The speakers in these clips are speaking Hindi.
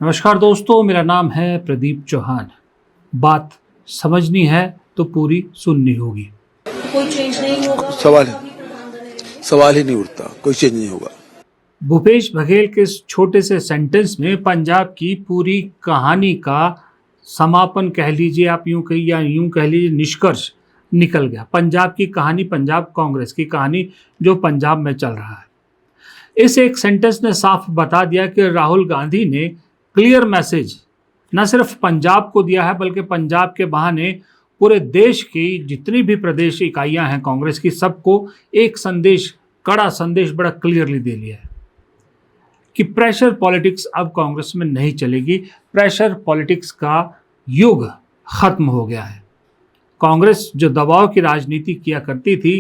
नमस्कार दोस्तों, मेरा नाम है प्रदीप चौहान। बात समझनी है तो पूरी सुननी होगी। कोई चेंज नहीं होगा, सवाल ही नहीं उठता, कोई चेंज नहीं होगा। भूपेश बघेल के इस छोटे से सेंटेंस में पंजाब की पूरी कहानी का समापन कह लीजिए आप, यूं कहिए या यूं कह लीजिए निष्कर्ष निकल गया। पंजाब की कहानी, पंजाब कांग्रेस की कहानी जो पंजाब में चल रहा है, इस एक सेंटेंस ने साफ बता दिया कि राहुल गांधी ने क्लियर मैसेज न सिर्फ पंजाब को दिया है बल्कि पंजाब के बहाने पूरे देश की जितनी भी प्रदेश इकाइयां हैं कांग्रेस की, सबको एक संदेश, कड़ा संदेश बड़ा क्लियरली दे लिया है कि प्रेशर पॉलिटिक्स अब कांग्रेस में नहीं चलेगी। प्रेशर पॉलिटिक्स का युग खत्म हो गया है। कांग्रेस जो दबाव की राजनीति किया करती थी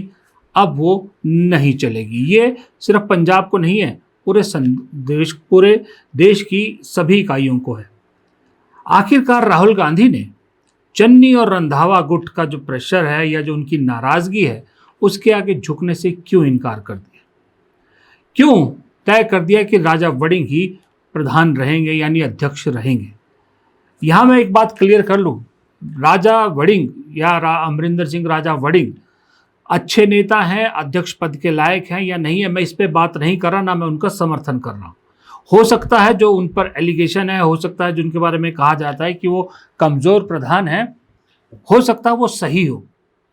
अब वो नहीं चलेगी। ये सिर्फ पंजाब को नहीं है, पूरे देश की सभी इकाइयों को है। आखिरकार राहुल गांधी ने चन्नी और रंधावा गुट का जो प्रेशर है या जो उनकी नाराजगी है उसके आगे झुकने से क्यों इनकार कर दिया? क्यों तय कर दिया कि राजा वड़िंग ही प्रधान रहेंगे यानी अध्यक्ष रहेंगे? यहां मैं एक बात क्लियर कर लूं, राजा वड़िंग या अमरिंदर सिंह राजा वड़िंग अच्छे नेता हैं, अध्यक्ष पद के लायक हैं या नहीं है, मैं इस पे बात नहीं कर रहा, ना मैं उनका समर्थन कर रहा हूं। हो सकता है जो उन पर एलिगेशन है, हो सकता है जो उनके बारे में कहा जाता है कि वो कमज़ोर प्रधान है, हो सकता है वो सही हो।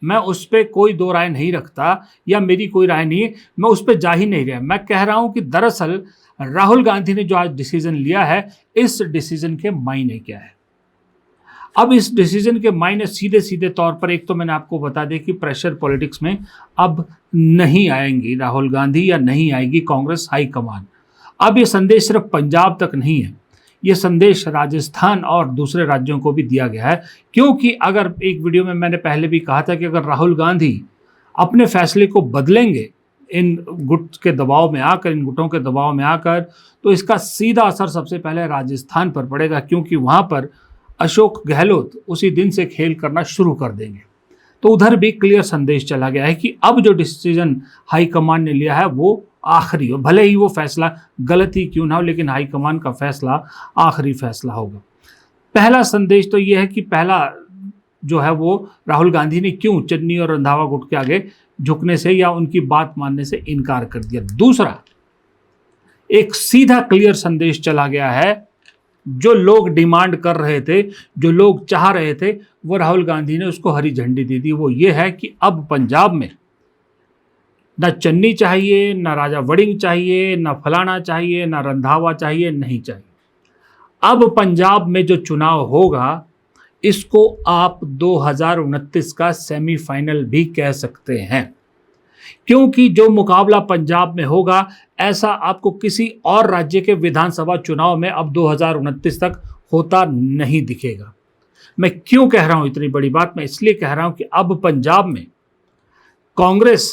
मैं उस पर कोई दो राय नहीं रखता या मेरी कोई राय नहीं है, मैं उस पर जा ही नहीं रहा। मैं कह रहा हूं कि दरअसल राहुल गांधी ने जो आज डिसीजन लिया है, इस डिसीजन के मायने क्या है। अब इस डिसीजन के मायने सीधे सीधे तौर पर, एक तो मैंने आपको बता दिया कि प्रेशर पॉलिटिक्स में अब नहीं आएंगी राहुल गांधी या नहीं आएगी कांग्रेस हाईकमान। अब ये संदेश सिर्फ पंजाब तक नहीं है, ये संदेश राजस्थान और दूसरे राज्यों को भी दिया गया है। क्योंकि अगर एक वीडियो में मैंने पहले भी कहा था कि अगर राहुल गांधी अपने फैसले को बदलेंगे इन गुट के दबाव में आकर, इन गुटों के दबाव में आकर, तो इसका सीधा असर सबसे पहले राजस्थान पर पड़ेगा, क्योंकि वहाँ पर अशोक गहलोत उसी दिन से खेल करना शुरू कर देंगे। तो उधर भी क्लियर संदेश चला गया है कि अब जो डिसीजन हाईकमान ने लिया है वो आखिरी हो, भले ही वो फैसला गलत ही क्यों ना हो, लेकिन हाईकमान का फैसला आखिरी फैसला होगा। पहला संदेश तो ये है कि पहला जो है वो राहुल गांधी ने क्यों चन्नी और रंधावा गुट के आगे झुकने से या उनकी बात मानने से इनकार कर दिया। दूसरा, एक सीधा क्लियर संदेश चला गया है, जो लोग डिमांड कर रहे थे, जो लोग चाह रहे थे, वो राहुल गांधी ने उसको हरी झंडी दे दी। वो ये है कि अब पंजाब में ना चन्नी चाहिए, ना राजा वड़िंग चाहिए, ना फलाना चाहिए, ना रंधावा चाहिए, नहीं चाहिए। अब पंजाब में जो चुनाव होगा इसको आप 2029 का सेमीफाइनल भी कह सकते हैं, क्योंकि जो मुकाबला पंजाब में होगा ऐसा आपको किसी और राज्य के विधानसभा चुनाव में अब 2029 तक होता नहीं दिखेगा। मैं क्यों कह रहा हूं इतनी बड़ी बात? मैं इसलिए कह रहा हूं कि अब पंजाब में कांग्रेस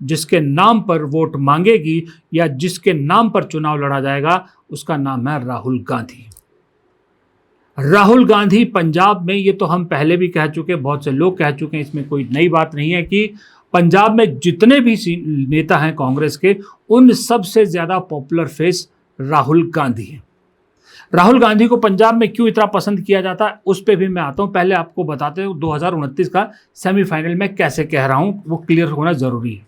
जिसके नाम पर वोट मांगेगी या जिसके नाम पर चुनाव लड़ा जाएगा उसका नाम है राहुल गांधी। राहुल गांधी पंजाब में, ये तो हम पहले भी कह चुके, बहुत से लोग कह चुके हैं, इसमें कोई नई बात नहीं है कि पंजाब में जितने भी नेता हैं कांग्रेस के, उन सबसे ज्यादा पॉपुलर फेस राहुल गांधी है। राहुल गांधी को पंजाब में क्यों इतना पसंद किया जाता है उस पर भी मैं आता हूं। पहले आपको बताते हैं 2029 का सेमीफाइनल में कैसे कह रहा हूं, वो क्लियर होना जरूरी है।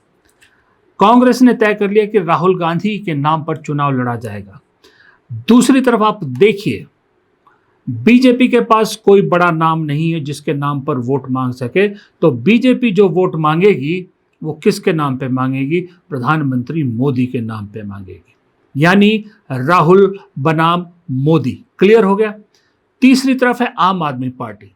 कांग्रेस ने तय कर लिया कि राहुल गांधी के नाम पर चुनाव लड़ा जाएगा। दूसरी तरफ आप देखिए, बीजेपी के पास कोई बड़ा नाम नहीं है जिसके नाम पर वोट मांग सके। तो बीजेपी जो वोट मांगेगी वो किसके नाम पे मांगेगी? प्रधानमंत्री मोदी के नाम पे मांगेगी, यानी राहुल बनाम मोदी। क्लियर हो गया। तीसरी तरफ है आम आदमी पार्टी।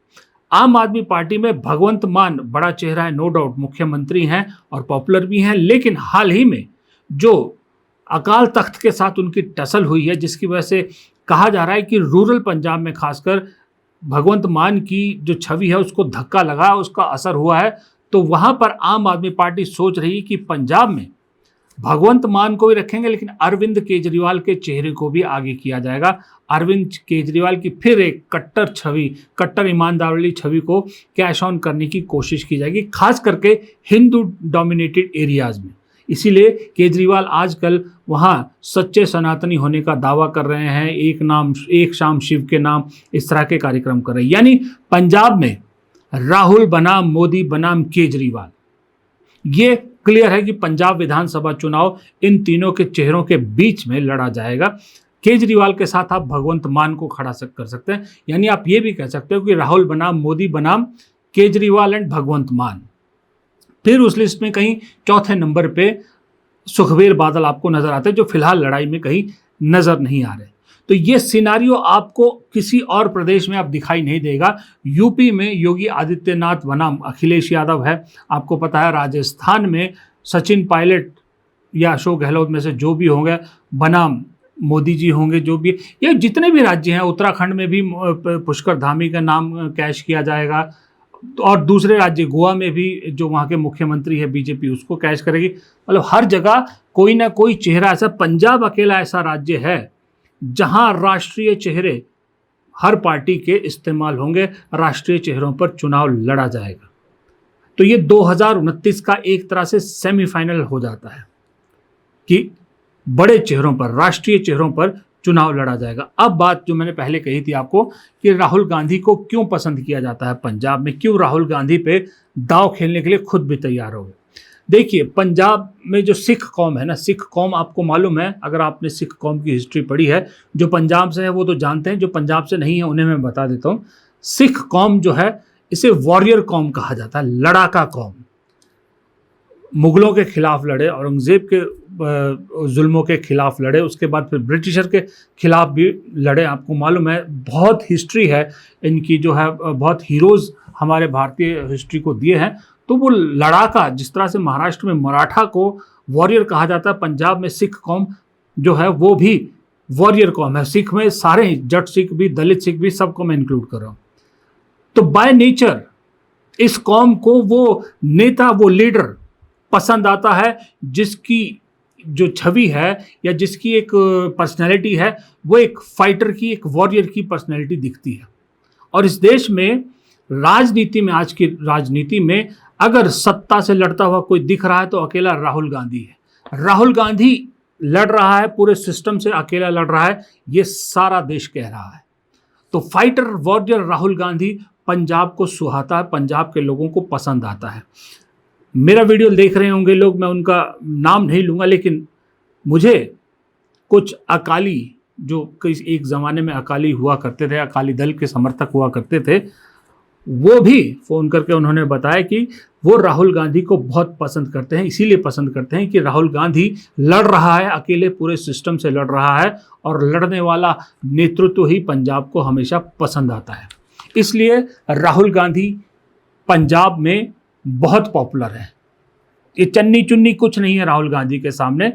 आम आदमी पार्टी में भगवंत मान बड़ा चेहरा है, नो डाउट, मुख्यमंत्री हैं और पॉपुलर भी हैं, लेकिन हाल ही में जो अकाल तख्त के साथ उनकी टसल हुई है, जिसकी वजह से कहा जा रहा है कि रूरल पंजाब में खासकर भगवंत मान की जो छवि है उसको धक्का लगा, उसका असर हुआ है। तो वहां पर आम आदमी पार्टी सोच रही है कि पंजाब में भगवंत मान को भी रखेंगे, लेकिन अरविंद केजरीवाल के चेहरे को भी आगे किया जाएगा। अरविंद केजरीवाल की फिर एक कट्टर छवि, कट्टर ईमानदार वाली छवि को कैश ऑन करने की कोशिश की जाएगी, खास करके हिंदू डोमिनेटेड एरियाज में। इसीलिए केजरीवाल आजकल वहाँ सच्चे सनातनी होने का दावा कर रहे हैं, एक नाम एक शाम शिव के नाम, इस तरह के कार्यक्रम कर रहे हैं। यानी पंजाब में राहुल बनाम मोदी बनाम केजरीवाल, ये क्लियर है कि पंजाब विधानसभा चुनाव इन तीनों के चेहरों के बीच में लड़ा जाएगा। केजरीवाल के साथ आप भगवंत मान को खड़ा कर सकते हैं, यानी आप ये भी कह सकते हो कि राहुल बनाम मोदी बनाम केजरीवाल एंड भगवंत मान। फिर उस लिस्ट में कहीं चौथे नंबर पे सुखबीर बादल आपको नजर आते हैं, जो फिलहाल लड़ाई में कहीं नजर नहीं आ रहे। तो ये सिनारियो आपको किसी और प्रदेश में अब दिखाई नहीं देगा। यूपी में योगी आदित्यनाथ बनाम अखिलेश यादव है, आपको पता है। राजस्थान में सचिन पायलट या अशोक गहलोत में से जो भी होंगे बनाम मोदी जी होंगे, जो भी, ये जितने भी राज्य हैं। उत्तराखंड में भी पुष्कर धामी का नाम कैश किया जाएगा, और दूसरे राज्य गोवा में भी जो वहाँ के मुख्यमंत्री है बीजेपी उसको कैश करेगी। मतलब हर जगह कोई ना कोई चेहरा ऐसा, पंजाब अकेला ऐसा राज्य है जहां राष्ट्रीय चेहरे हर पार्टी के इस्तेमाल होंगे, राष्ट्रीय चेहरों पर चुनाव लड़ा जाएगा। तो ये 2029 का एक तरह से सेमीफाइनल हो जाता है कि बड़े चेहरों पर, राष्ट्रीय चेहरों पर चुनाव लड़ा जाएगा। अब बात जो मैंने पहले कही थी आपको कि राहुल गांधी को क्यों पसंद किया जाता है पंजाब में, क्यों राहुल गांधी पे दांव खेलने के लिए खुद भी तैयार हो गए। देखिए, पंजाब में जो सिख कौम है ना, सिख कौम आपको मालूम है, अगर आपने सिख कौम की हिस्ट्री पढ़ी है, जो पंजाब से है वो तो जानते हैं, जो पंजाब से नहीं है उन्हें मैं बता देता हूँ। सिख कौम जो है इसे वॉरियर कौम कहा जाता है, लड़ाका कौम। मुगलों के खिलाफ लड़े, औरंगजेब के जुल्मों के खिलाफ लड़े, उसके बाद फिर ब्रिटिशर के खिलाफ भी लड़े। आपको मालूम है, बहुत हिस्ट्री है इनकी जो है, बहुत हीरोज़ हमारे भारतीय हिस्ट्री को दिए हैं। तो वो लड़ाका, जिस तरह से महाराष्ट्र में मराठा को वॉरियर कहा जाता है, पंजाब में सिख कौम जो है वो भी वॉरियर कौम है। सिख में सारे, जट सिख भी, दलित सिख भी, सबको मैं इंक्लूड कर रहा हूँ। तो बाय नेचर इस कौम को वो नेता, वो लीडर पसंद आता है जिसकी जो छवि है या जिसकी एक पर्सनैलिटी है वो एक फाइटर की, एक वॉरियर की पर्सनैलिटी दिखती है। और इस देश में राजनीति में, आज की राजनीति में अगर सत्ता से लड़ता हुआ कोई दिख रहा है तो अकेला राहुल गांधी है। राहुल गांधी लड़ रहा है, पूरे सिस्टम से अकेला लड़ रहा है, ये सारा देश कह रहा है। तो फाइटर वॉरियर राहुल गांधी पंजाब को सुहाता है, पंजाब के लोगों को पसंद आता है। मेरा वीडियो देख रहे होंगे लोग, मैं उनका नाम नहीं लूँगा, लेकिन मुझे कुछ अकाली, जो एक ज़माने में अकाली हुआ करते थे, अकाली दल के समर्थक हुआ करते थे, वो भी फ़ोन करके उन्होंने बताया कि वो राहुल गांधी को बहुत पसंद करते हैं। इसीलिए पसंद करते हैं कि राहुल गांधी लड़ रहा है, अकेले पूरे सिस्टम से लड़ रहा है, और लड़ने वाला नेतृत्व ही पंजाब को हमेशा पसंद आता है। इसलिए राहुल गांधी पंजाब में बहुत पॉपुलर है। ये चन्नी चुन्नी कुछ नहीं है राहुल गांधी के सामने,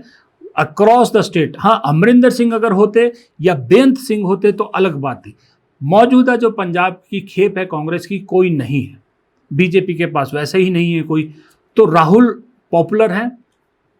अक्रॉस द स्टेट। हाँ, अमरिंदर सिंह अगर होते या बेअंत सिंह होते तो अलग बात थी। मौजूदा जो पंजाब की खेप है कांग्रेस की, कोई नहीं है, बीजेपी के पास वैसे ही नहीं है कोई। तो राहुल पॉपुलर हैं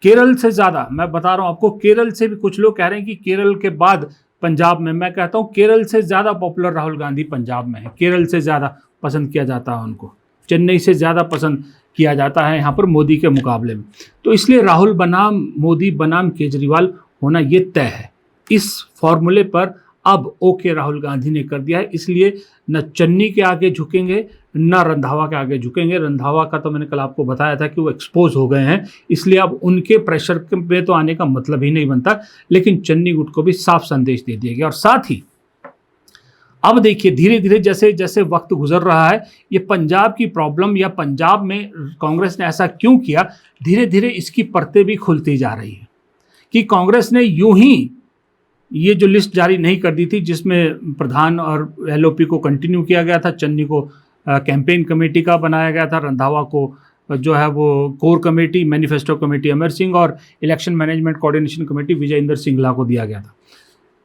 केरल से ज़्यादा। मैं बता रहा हूँ आपको, केरल से भी कुछ लोग कह रहे हैं कि केरल के बाद पंजाब में, मैं कहता हूँ केरल से ज़्यादा पॉपुलर राहुल गांधी पंजाब में है। केरल से ज़्यादा पसंद किया जाता है उनको, चेन्नई से ज़्यादा पसंद किया जाता है यहाँ पर मोदी के मुकाबले में। तो इसलिए राहुल बनाम मोदी बनाम केजरीवाल होना ये तय है। इस फॉर्मूले पर अब ओके राहुल गांधी ने कर दिया है, इसलिए न चन्नी के आगे झुकेंगे न रंधावा के आगे झुकेंगे। रंधावा का तो मैंने कल आपको बताया था कि वो एक्सपोज हो गए हैं, इसलिए अब उनके प्रेशर पे तो आने का मतलब ही नहीं बनता। लेकिन चन्नी गुट को भी साफ संदेश दे दिया गया। और साथ ही अब देखिए, धीरे धीरे जैसे जैसे वक्त गुजर रहा है, ये पंजाब की प्रॉब्लम या पंजाब में कांग्रेस ने ऐसा क्यों किया, धीरे धीरे इसकी परतें भी खुलती जा रही है। कि कांग्रेस ने यूं ही ये जो लिस्ट जारी नहीं कर दी थी, जिसमें प्रधान और एलओपी को कंटिन्यू किया गया था, चन्नी को कैंपेन कमेटी का बनाया गया था, रंधावा को जो है वो core committee, manifesto committee Amar Singh, और इलेक्शन मैनेजमेंट कोऑर्डिनेशन कमेटी विजय इंदर सिंगला को दिया गया था।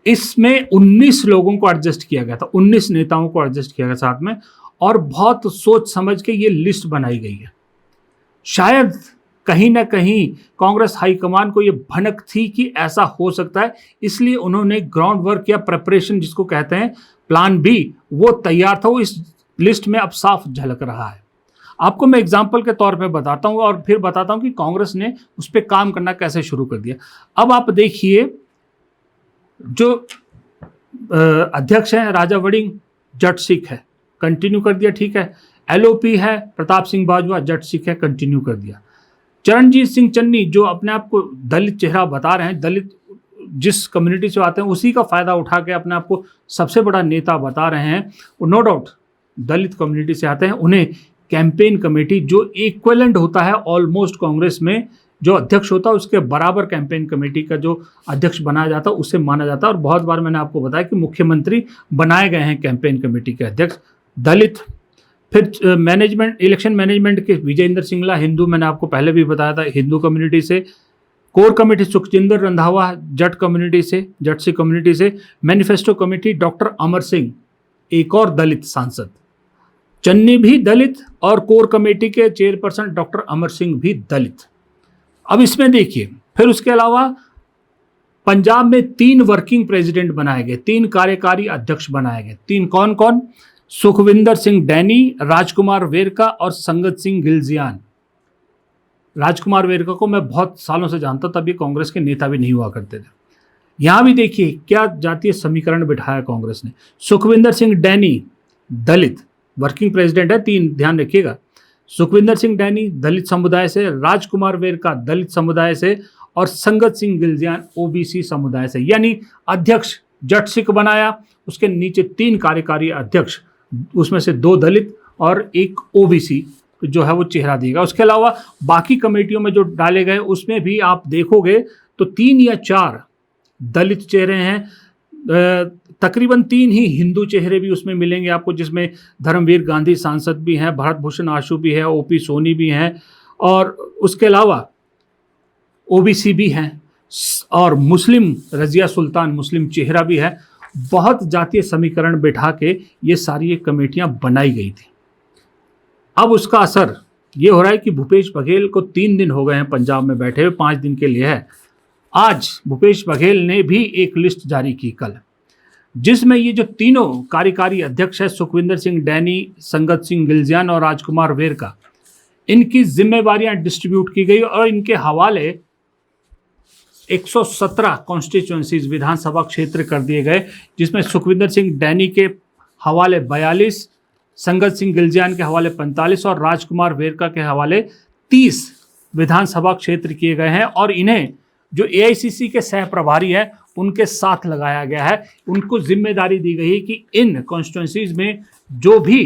इसमें 19 लोगों को एडजस्ट किया गया था, 19 नेताओं को एडजस्ट किया गया साथ में, और बहुत सोच समझ के ये लिस्ट बनाई गई है। शायद कहीं ना कहीं कांग्रेस हाईकमान को ये भनक थी कि ऐसा हो सकता है, इसलिए उन्होंने ग्राउंड वर्क या प्रिपरेशन, जिसको कहते हैं प्लान बी, वो तैयार था। वो इस लिस्ट में अब साफ झलक रहा है। आपको मैं एग्जाम्पल के तौर पे बताता हूँ और फिर बताता हूँ कि कांग्रेस ने उस पर काम करना कैसे शुरू कर दिया। अब आप देखिए, जो अध्यक्ष हैं राजा वड़िंग, जट सिख है, कंटिन्यू कर दिया, ठीक है। एलओपी है प्रताप सिंह बाजवा, जट सिख है, कंटिन्यू कर दिया। चरणजीत सिंह चन्नी जो अपने आप को दलित चेहरा बता रहे हैं, दलित जिस कम्युनिटी से आते हैं उसी का फायदा उठा के अपने आप को सबसे बड़ा नेता बता रहे हैं, वो नो डाउट दलित कम्युनिटी से आते हैं। उन्हें कैंपेन कमेटी जो इक्विवेलेंट होता है ऑलमोस्ट कांग्रेस में जो अध्यक्ष होता है उसके बराबर कैंपेन कमेटी का जो अध्यक्ष बनाया जाता है उसे माना जाता है। और बहुत बार मैंने आपको बताया कि मुख्यमंत्री बनाए गए हैं कैंपेन कमेटी के अध्यक्ष दलित। फिर मैनेजमेंट, इलेक्शन मैनेजमेंट के विजयेंद्र सिंगला, हिंदू, मैंने आपको पहले भी बताया था, हिंदू कम्युनिटी से। कोर कमेटी सुखजिंदर रंधावा, जट कम्युनिटी से, जट सिख कम्युनिटी से। Manifesto committee doctor Amar Singh, एक और दलित सांसद। चन्नी भी दलित और कोर कमेटी के चेयरपर्सन डॉक्टर अमर सिंह भी दलित। अब इसमें देखिए, फिर उसके अलावा पंजाब में 3 वर्किंग प्रेसिडेंट बनाए गए, 3 कार्यकारी अध्यक्ष बनाए गए। 3 कौन कौन? सुखविंदर सिंह डैनी, राजकुमार वेरका और संगत सिंह गिलजियान। राजकुमार वेरका को मैं बहुत सालों से जानता, तभी कांग्रेस के नेता भी नहीं हुआ करते थे। यहां भी देखिए क्या जातीय समीकरण बिठाया कांग्रेस ने। सुखविंदर सिंह डैनी दलित, वर्किंग प्रेसिडेंट है, 3 ध्यान रखिएगा। सुखविंदर सिंह डैनी दलित समुदाय से, राजकुमार वेरका दलित समुदाय से और संगत सिंह गिलजियान ओबीसी समुदाय से। यानी अध्यक्ष जट सिख बनाया, उसके नीचे 3 कार्यकारी अध्यक्ष, उसमें से 2 दलित और 1 ओबीसी जो है वो चेहरा देगा। उसके अलावा बाकी कमेटियों में जो डाले गए उसमें भी आप देखोगे तो 3 या 4 दलित चेहरे हैं, तकरीबन 3 ही हिंदू चेहरे भी उसमें मिलेंगे आपको, जिसमें धर्मवीर गांधी सांसद भी हैं, भरत भूषण आशु भी है, ओपी सोनी भी हैं और उसके अलावा ओबीसी भी हैं और मुस्लिम रजिया सुल्तान मुस्लिम चेहरा भी है। बहुत जातीय समीकरण बिठा के ये सारी कमेटियां बनाई गई थी। अब उसका असर ये हो रहा है कि भूपेश बघेल को 3 दिन हो गए हैं पंजाब में बैठे हुए, 5 दिन के लिए है। आज भूपेश बघेल ने भी एक लिस्ट जारी की कल, जिसमें ये जो तीनों कार्यकारी अध्यक्ष है, सुखविंदर सिंह डैनी, संगत सिंह गिलजियान और राजकुमार वेरका, इनकी जिम्मेवारियां डिस्ट्रीब्यूट की गई और इनके हवाले 117 कॉन्स्टिट्यूएंसीज विधानसभा क्षेत्र कर दिए गए, जिसमें सुखविंदर सिंह डैनी के हवाले 42, संगत सिंह गिलजियान के हवाले 45 और राजकुमार वेरका के हवाले 30 विधानसभा क्षेत्र किए गए हैं। और इन्हें जो एआईसीसी के सह प्रभारी है उनके साथ लगाया गया है। उनको जिम्मेदारी दी गई है कि इन कॉन्स्टिट्यूएंसीज में जो भी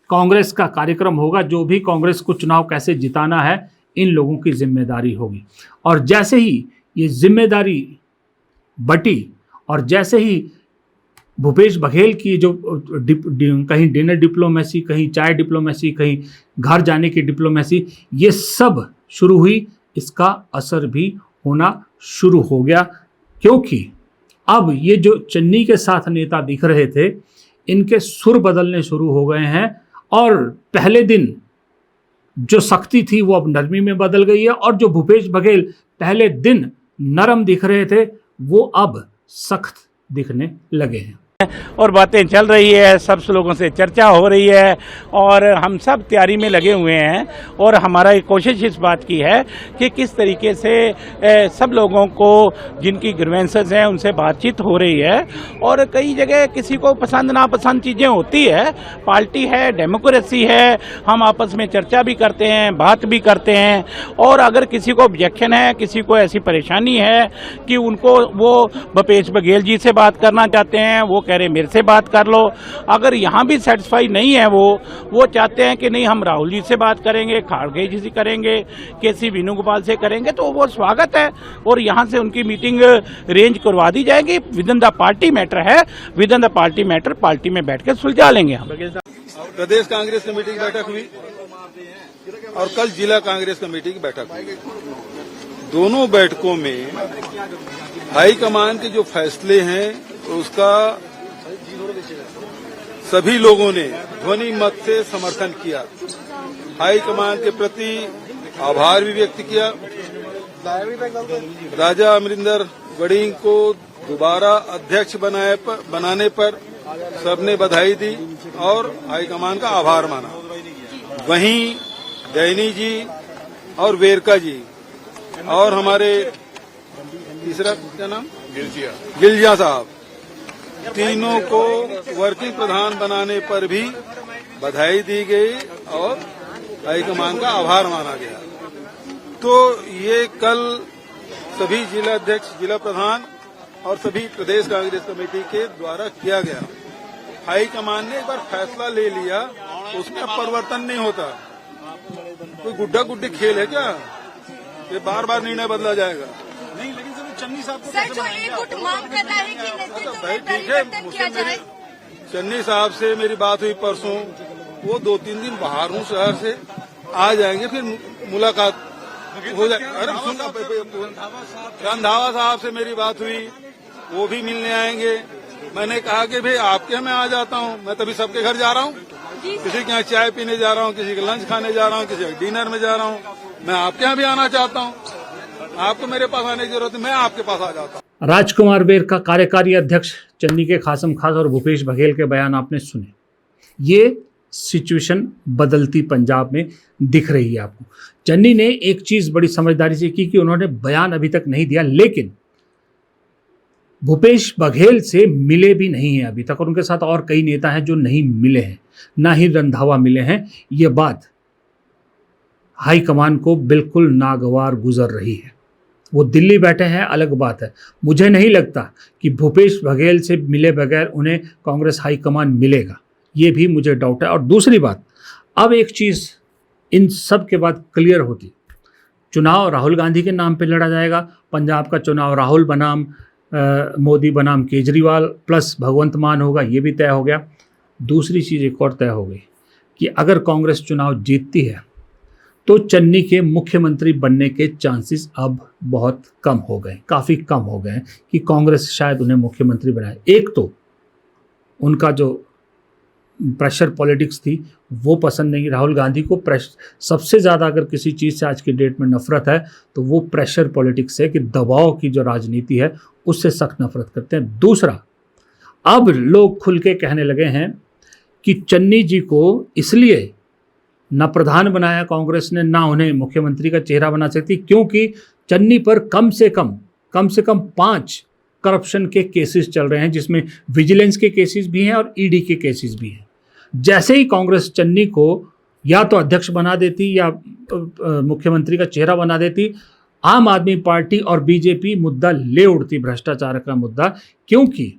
कांग्रेस का कार्यक्रम होगा, जो भी कांग्रेस को चुनाव कैसे जिताना है, इन लोगों की जिम्मेदारी होगी। और जैसे ही ये जिम्मेदारी बटी और जैसे ही भूपेश बघेल की जो कहीं डिनर डिप्लोमेसी, कहीं चाय डिप्लोमेसी, कहीं घर जाने की डिप्लोमेसी, ये सब शुरू हुई, इसका असर भी होना शुरू हो गया। क्योंकि अब ये जो चन्नी के साथ नेता दिख रहे थे, इनके सुर बदलने शुरू हो गए हैं और पहले दिन जो सख्ती थी वो अब नरमी में बदल गई है और जो भूपेश बघेल पहले दिन नरम दिख रहे थे वो अब सख्त दिखने लगे हैं। और बातें चल रही है, सब लोगों से चर्चा हो रही है और हम सब तैयारी में लगे हुए हैं। और हमारा एक कोशिश इस बात की है कि किस तरीके से सब लोगों को जिनकी ग्रीवेंसेस हैं उनसे बातचीत हो रही है। और कई जगह किसी को पसंद नापसंद चीज़ें होती है, पार्टी है, डेमोक्रेसी है, हम आपस में चर्चा भी करते हैं, बात भी करते हैं। और अगर किसी को ऑब्जेक्शन है, किसी को ऐसी परेशानी है कि उनको वो भूपेश बघेल जी से बात करना चाहते हैं, वो कह रहे मेरे से बात कर लो। अगर यहाँ भी सेटिस्फाई नहीं है, वो चाहते हैं कि नहीं हम राहुल जी से बात करेंगे, खाड़गे जी से करेंगे, केसी वेणुगोपाल से करेंगे, तो वो स्वागत है और यहाँ से उनकी मीटिंग अरेंज करवा दी जाएगी। Within the party matter है, within the party matter party में बैठ के सुलझा लेंगे हम। प्रदेश कांग्रेस कमेटी की बैठक हुई और कल जिला कांग्रेस कमेटी की बैठक हुई। दोनों बैठकों में हाईकमान के जो फैसले हैं उसका सभी लोगों ने ध्वनि मत से समर्थन किया। हाईकमान के प्रति आभार भी व्यक्त किया। राजा अमरिंदर वड़िंग को दोबारा अध्यक्ष बनाने पर सबने बधाई दी और हाईकमान का आभार माना। वहीं दैनी जी और वेरका जी और हमारे तीसरा क्या नाम गिलजिया साहब, तीनों को वर्किंग प्रधान बनाने पर भी बधाई दी गई और हाईकमान का आभार माना गया। तो ये कल सभी जिला अध्यक्ष, जिला प्रधान और सभी प्रदेश कांग्रेस कमेटी के द्वारा किया गया। हाईकमान ने एक बार फैसला ले लिया, उसमें अब परिवर्तन नहीं होता। कोई गुड्डा गुड्डी खेल है क्या? ये बार बार निर्णय बदला जाएगा? नहीं, लेकिन सर चन्नी साहब को सर, जो एक गुट मांग कर रहा है कि नेतृत्व में परिवर्तन किया जाए। चन्नी साहब से मेरी बात हुई परसों, वो 2-3 दिन बाहर हूँ शहर से, आ जाएंगे फिर मुलाकात हो जाए। अरे रंधावा साहब से मेरी बात हुई, वो भी मिलने आएंगे। मैंने कहा कि भाई आपके यहाँ मैं आ जाता हूँ, मैं तभी सबके घर जा रहा हूँ, किसी के यहाँ चाय पीने जा रहा हूँ, किसी के लंच खाने जा रहा हूँ, किसी के डिनर में जा रहा हूँ। मैं आपके यहाँ भी आना चाहता हूँ, आपको मेरे पास आने की जरूरत है, मैं आपके पास आ जाता हूँ। राजकुमार बेर का कार्यकारी अध्यक्ष चन्नी के कासम खास और भूपेश बघेल के बयान आपने सुने। ये सिचुएशन बदलती पंजाब में दिख रही है आपको। चन्नी ने एक चीज बड़ी समझदारी से की कि उन्होंने बयान अभी तक नहीं दिया, लेकिन भूपेश बघेल से मिले भी नहीं है अभी तक, और उनके साथ और कई नेता हैं जो नहीं मिले हैं, ना ही रंधावा मिले हैं। ये बात हाईकमान को बिल्कुल नागवार गुजर रही है। वो दिल्ली बैठे हैं, अलग बात है। मुझे नहीं लगता कि भूपेश बघेल से मिले बगैर उन्हें कांग्रेस हाईकमान मिलेगा, ये भी मुझे डाउट है। और दूसरी बात, अब एक चीज़ इन सब के बाद क्लियर होती, चुनाव राहुल गांधी के नाम पे लड़ा जाएगा। पंजाब का चुनाव राहुल बनाम मोदी बनाम केजरीवाल प्लस भगवंत मान होगा, ये भी तय हो गया। दूसरी चीज़ एक और तय हो गई कि अगर कांग्रेस चुनाव जीतती है तो चन्नी के मुख्यमंत्री बनने के चांसेस अब बहुत कम हो गए, काफ़ी कम हो गए कि कांग्रेस शायद उन्हें मुख्यमंत्री बनाए। एक तो उनका जो प्रेशर पॉलिटिक्स थी वो पसंद नहीं। राहुल गांधी को सबसे ज़्यादा अगर किसी चीज़ से आज की डेट में नफरत है तो वो प्रेशर पॉलिटिक्स है, कि दबाव की जो राजनीति है उससे सख्त नफरत करते हैं। दूसरा, अब लोग खुल के कहने लगे हैं कि चन्नी जी को इसलिए न प्रधान बनाया कांग्रेस ने, ना उन्हें मुख्यमंत्री का चेहरा बना सकती, क्योंकि चन्नी पर कम से कम 5 करप्शन के केसेस चल रहे हैं, जिसमें विजिलेंस के केसेस भी हैं और ईडी के केसेस भी हैं। जैसे ही कांग्रेस चन्नी को या तो अध्यक्ष बना देती या मुख्यमंत्री का चेहरा बना देती, आम आदमी पार्टी और बीजेपी मुद्दा ले उड़ती, भ्रष्टाचार का मुद्दा। क्योंकि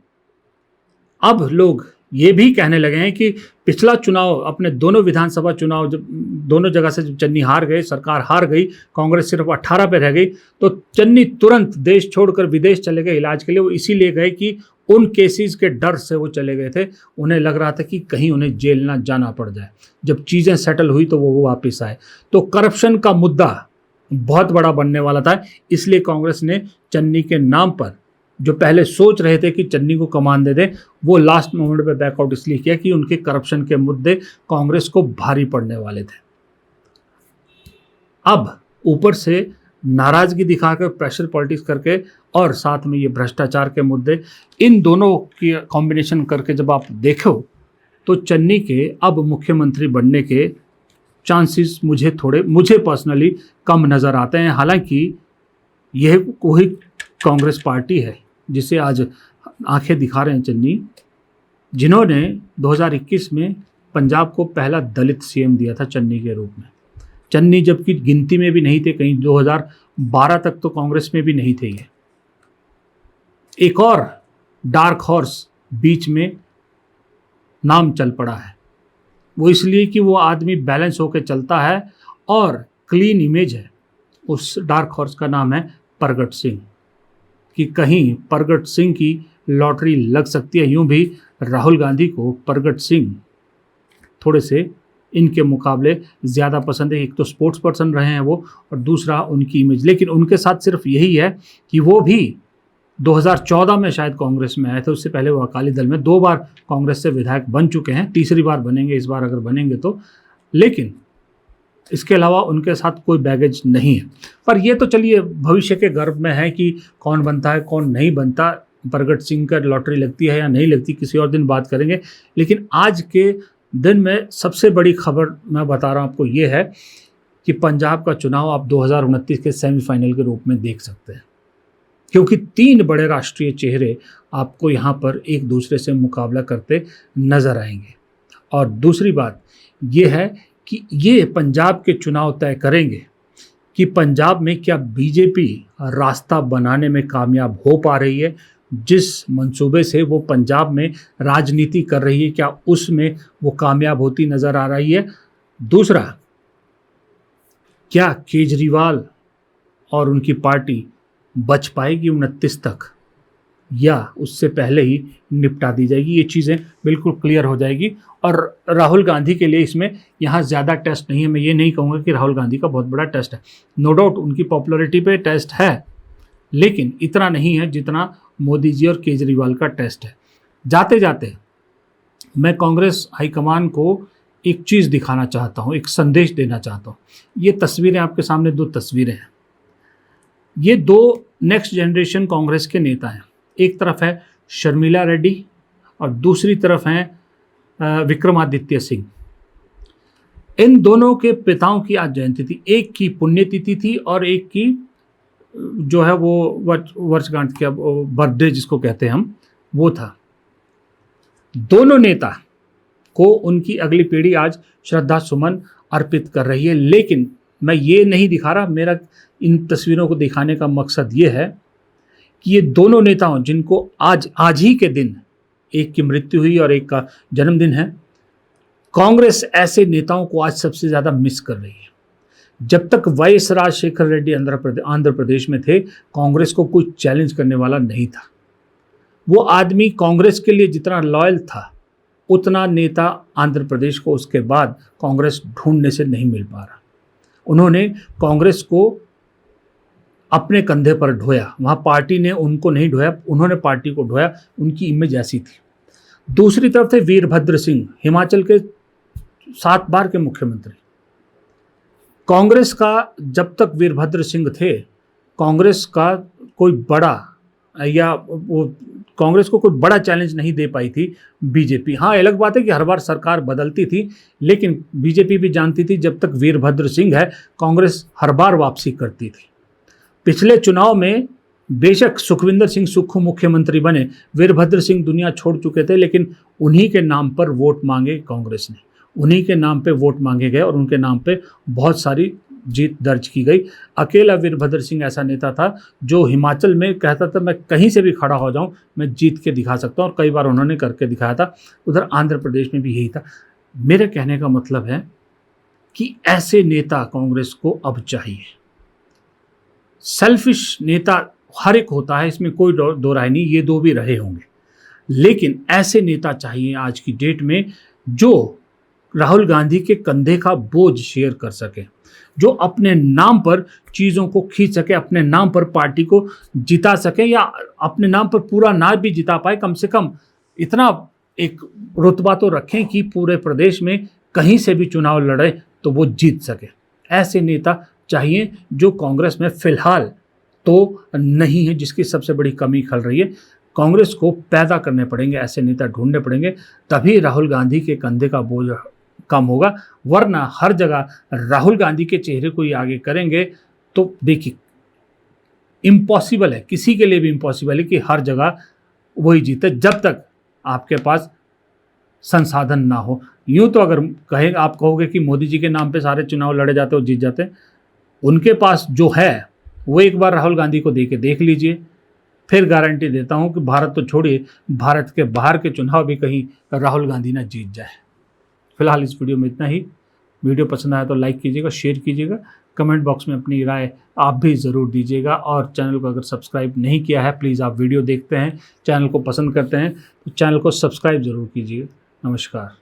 अब लोग ये भी कहने लगे हैं कि पिछला चुनाव, अपने दोनों विधानसभा चुनाव जब दोनों जगह से जब चन्नी हार गए, सरकार हार गई, कांग्रेस सिर्फ 18 पे रह गई, तो चन्नी तुरंत देश छोड़कर विदेश चले गए इलाज के लिए। वो इसीलिए गए कि उन केसेस के डर से वो चले गए थे। उन्हें लग रहा था कि कहीं उन्हें जेल ना जाना पड़ जाए। जब चीज़ें सेटल हुई तो वो वापस आए। तो करप्शन का मुद्दा बहुत बड़ा बनने वाला था, इसलिए कांग्रेस ने चन्नी के नाम पर, जो पहले सोच रहे थे कि चन्नी को कमान दे दें, वो लास्ट मोमेंट पे बैकआउट इसलिए किया कि उनके करप्शन के मुद्दे कांग्रेस को भारी पड़ने वाले थे। अब ऊपर से नाराजगी दिखाकर, प्रेशर पॉलिटिक्स करके, और साथ में ये भ्रष्टाचार के मुद्दे, इन दोनों की कॉम्बिनेशन करके जब आप देखो तो चन्नी के अब मुख्यमंत्री बनने के चांसेस मुझे पर्सनली कम नज़र आते हैं। हालांकि यह कोई कांग्रेस पार्टी है जिसे आज आंखें दिखा रहे हैं चन्नी, जिन्होंने 2021 में पंजाब को पहला दलित सीएम दिया था चन्नी के रूप में। चन्नी जबकि गिनती में भी नहीं थे, कहीं 2012 तक तो कांग्रेस में भी नहीं थे ये। एक और डार्क हॉर्स बीच में नाम चल पड़ा है, वो इसलिए कि वो आदमी बैलेंस होकर चलता है और क्लीन इमेज है। उस डार्क हॉर्स का नाम है प्रगट सिंह, कि कहीं प्रगट सिंह की लॉटरी लग सकती है। यूं भी राहुल गांधी को प्रगट सिंह थोड़े से इनके मुकाबले ज़्यादा पसंद है। एक तो स्पोर्ट्स पर्सन रहे हैं वो, और दूसरा उनकी इमेज। लेकिन उनके साथ सिर्फ यही है कि वो भी 2014 में शायद कांग्रेस में आए थे, उससे पहले वो अकाली दल में 2 बार कांग्रेस से विधायक बन चुके हैं, तीसरी बार बनेंगे इस बार अगर बनेंगे तो। लेकिन इसके अलावा उनके साथ कोई बैगेज नहीं है। पर ये तो चलिए भविष्य के गर्भ में है कि कौन बनता है कौन नहीं बनता, प्रगट सिंह का लॉटरी लगती है या नहीं लगती, किसी और दिन बात करेंगे। लेकिन आज के दिन में सबसे बड़ी खबर मैं बता रहा हूँ आपको ये है कि पंजाब का चुनाव आप 2029 के सेमीफाइनल के रूप में देख सकते हैं, क्योंकि 3 बड़े राष्ट्रीय चेहरे आपको यहाँ पर एक दूसरे से मुकाबला करते नजर आएंगे। और दूसरी बात ये है कि ये पंजाब के चुनाव तय करेंगे कि पंजाब में क्या बीजेपी रास्ता बनाने में कामयाब हो पा रही है, जिस मंसूबे से वो पंजाब में राजनीति कर रही है क्या उसमें वो कामयाब होती नज़र आ रही है। दूसरा, क्या केजरीवाल और उनकी पार्टी बच पाएगी 29 तक या उससे पहले ही निपटा दी जाएगी। ये चीज़ें बिल्कुल क्लियर हो जाएगी। और राहुल गांधी के लिए इसमें यहाँ ज़्यादा टेस्ट नहीं है। मैं ये नहीं कहूँगा कि राहुल गांधी का बहुत बड़ा टेस्ट है, नो डाउट उनकी पॉपुलैरिटी पे टेस्ट है, लेकिन इतना नहीं है जितना मोदी जी और केजरीवाल का टेस्ट है। जाते जाते मैं कांग्रेस हाईकमान को एक चीज़ दिखाना चाहता हूँ, एक संदेश देना चाहता हूँ। ये तस्वीरें आपके सामने 2 तस्वीरें हैं। ये 2 नेक्स्ट जनरेशन कांग्रेस के नेता हैं। एक तरफ है शर्मिला रेड्डी और दूसरी तरफ हैं विक्रमादित्य सिंह। इन दोनों के पिताओं की आज जयंती थी। एक की पुण्यतिथि थी और एक की जो है वो वर्षगांठ का बर्थडे जिसको कहते हैं हम, वो था। दोनों नेता को उनकी अगली पीढ़ी आज श्रद्धा सुमन अर्पित कर रही है। लेकिन मैं ये नहीं दिखा रहा, मेरा इन तस्वीरों को दिखाने का मकसद ये है कि ये दोनों नेताओं जिनको आज ही के दिन एक की मृत्यु हुई और एक का जन्मदिन है, कांग्रेस ऐसे नेताओं को आज सबसे ज़्यादा मिस कर रही है। जब तक वाईएस राजशेखर रेड्डी आंध्र प्रदेश में थे, कांग्रेस को कोई चैलेंज करने वाला नहीं था। वो आदमी कांग्रेस के लिए जितना लॉयल था, उतना नेता आंध्र प्रदेश को उसके बाद कांग्रेस ढूंढने से नहीं मिल पा रहा। उन्होंने कांग्रेस को अपने कंधे पर ढोया, वहाँ पार्टी ने उनको नहीं ढोया, उन्होंने पार्टी को ढोया। उनकी इमेज ऐसी थी। दूसरी तरफ थे वीरभद्र सिंह, हिमाचल के 7 बार के मुख्यमंत्री। कांग्रेस का जब तक वीरभद्र सिंह थे, कांग्रेस का कोई बड़ा या वो कांग्रेस को कोई बड़ा चैलेंज नहीं दे पाई थी बीजेपी। हाँ, अलग बात है कि हर बार सरकार बदलती थी, लेकिन बीजेपी भी जानती थी जब तक वीरभद्र सिंह है, कांग्रेस हर बार वापसी करती थी। पिछले चुनाव में बेशक सुखविंदर सिंह सुक्खू मुख्यमंत्री बने, वीरभद्र सिंह दुनिया छोड़ चुके थे, लेकिन उन्हीं के नाम पर वोट मांगे कांग्रेस ने, उन्हीं के नाम पे वोट मांगे गए और उनके नाम पे बहुत सारी जीत दर्ज की गई। अकेला वीरभद्र सिंह ऐसा नेता था जो हिमाचल में कहता था मैं कहीं से भी खड़ा हो जाऊं, मैं जीत के दिखा सकता हूं, और कई बार उन्होंने करके दिखाया था। उधर आंध्र प्रदेश में भी यही था। मेरे कहने का मतलब है कि ऐसे नेता कांग्रेस को अब चाहिए। सेल्फिश नेता हर एक होता है, इसमें कोई दो राय नहीं, ये 2 भी रहे होंगे, लेकिन ऐसे नेता चाहिए आज की डेट में जो राहुल गांधी के कंधे का बोझ शेयर कर सके, जो अपने नाम पर चीज़ों को खींच सके, अपने नाम पर पार्टी को जिता सके, या अपने नाम पर पूरा ना भी जिता पाए, कम से कम इतना एक रुतबा तो रखें कि पूरे प्रदेश में कहीं से भी चुनाव लड़े तो वो जीत सके। ऐसे नेता चाहिए जो कांग्रेस में फिलहाल तो नहीं है, जिसकी सबसे बड़ी कमी खल रही है। कांग्रेस को पैदा करने पड़ेंगे, ऐसे नेता ढूंढने पड़ेंगे, तभी राहुल गांधी के कंधे का बोझ कम होगा। वरना हर जगह राहुल गांधी के चेहरे को ही आगे करेंगे तो देखिए इम्पॉसिबल है, किसी के लिए भी इम्पॉसिबल है कि हर जगह वही जीते जब तक आपके पास संसाधन ना हो। यूं तो अगर कहें आप कहोगे कि मोदी जी के नाम पे सारे चुनाव लड़े जाते और जीत जाते, उनके पास जो है वो एक बार राहुल गांधी को दे के देख लीजिए, फिर गारंटी देता हूं कि भारत तो छोड़िए, भारत के बाहर के चुनाव भी कहीं राहुल गांधी ना जीत जाए। फिलहाल इस वीडियो में इतना ही। वीडियो पसंद आया तो लाइक कीजिएगा, शेयर कीजिएगा, कमेंट बॉक्स में अपनी राय आप भी ज़रूर दीजिएगा, और चैनल को अगर सब्सक्राइब नहीं किया है, प्लीज़ आप वीडियो देखते हैं, चैनल को पसंद करते हैं तो चैनल को सब्सक्राइब ज़रूर कीजिए। नमस्कार।